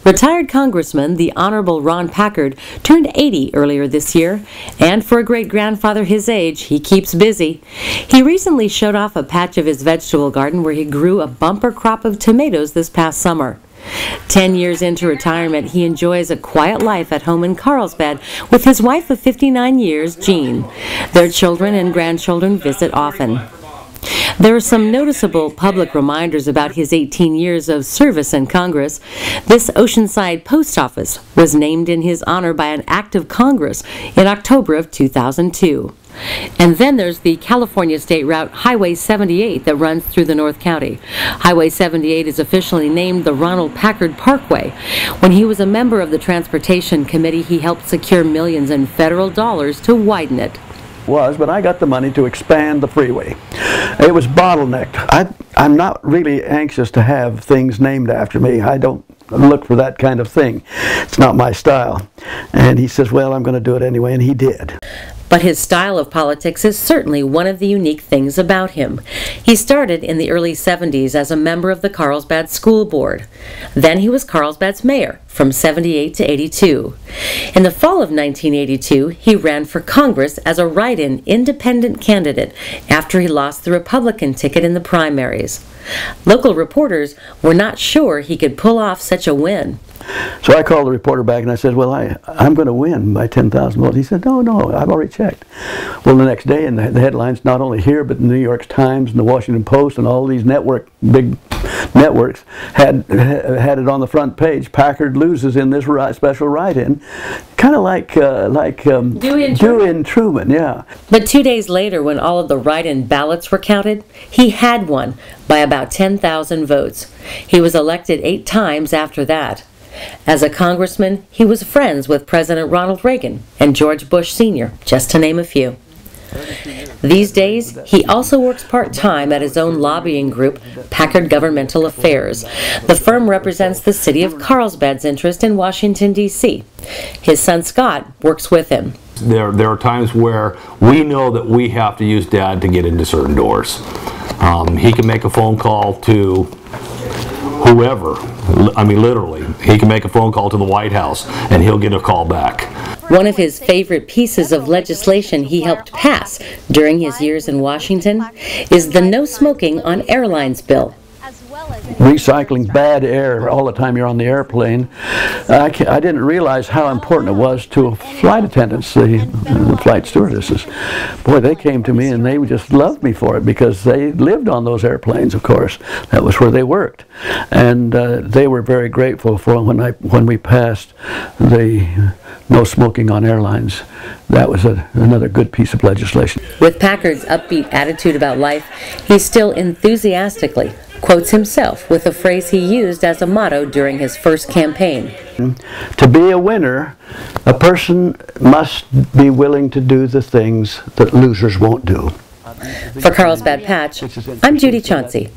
Retired Congressman, the Honorable Ron Packard, turned 80 earlier this year, and for a great-grandfather his age, he keeps busy. He recently showed off a patch of his vegetable garden where he grew a bumper crop of tomatoes this past summer. 10 years into retirement, he enjoys a quiet life at home in Carlsbad with his wife of 59 years, Jean. Their children and grandchildren visit often. There are some noticeable public reminders about his 18 years of service in Congress. This Oceanside post office was named in his honor by an act of Congress in October of 2002. And then there's the California state route Highway 78 that runs through the North County. Highway 78 is officially named the Ronald Packard Parkway. When he was a member of the Transportation Committee, he helped secure millions in federal dollars to widen it. But I got the money to expand the freeway. It was bottlenecked. I'm not really anxious to have things named after me. I don't look for that kind of thing. It's not my style. And he says, well, I'm going to do it anyway, and he did. But his style of politics is certainly one of the unique things about him. He started in the early 70s as a member of the Carlsbad School Board. Then he was Carlsbad's mayor from 78 to 82. In the fall of 1982, he ran for Congress as a write-in independent candidate after he lost the Republican ticket in the primaries. Local reporters were not sure he could pull off such a win. So I called the reporter back and I said, well, I'm going to win by 10,000 votes. He said, no, I've already checked. Well, the next day in the headlines, not only here, but the New York Times and the Washington Post and all these big networks had it on the front page. Packard loses in this special write-in. Kind of like Dewey and Truman, yeah. But 2 days later, when all of the write-in ballots were counted, he had won by about 10,000 votes. He was elected 8 times after that. As a congressman, he was friends with President Ronald Reagan and George Bush Sr., just to name a few. These days, he also works part-time at his own lobbying group, Packard Governmental Affairs. The firm represents the city of Carlsbad's interest in Washington, D.C. His son Scott works with him. There are times where we know that we have to use Dad to get into certain doors. He can make a phone call to whoever. I mean, literally. He can make a phone call to the White House and he'll get a call back. One of his favorite pieces of legislation he helped pass during his years in Washington is the No Smoking on Airlines bill. Recycling bad air all the time you're on the airplane. I didn't realize how important it was to flight attendants, the flight stewardesses. Boy, they came to me and they just loved me for it because they lived on those airplanes, of course. That was where they worked. And they were very grateful for when we passed the No Smoking on Airlines. That was another good piece of legislation. With Packard's upbeat attitude about life, he still enthusiastically quotes himself with a phrase he used as a motto during his first campaign. To be a winner, a person must be willing to do the things that losers won't do. For Carlsbad Patch, I'm Judy Chauncey.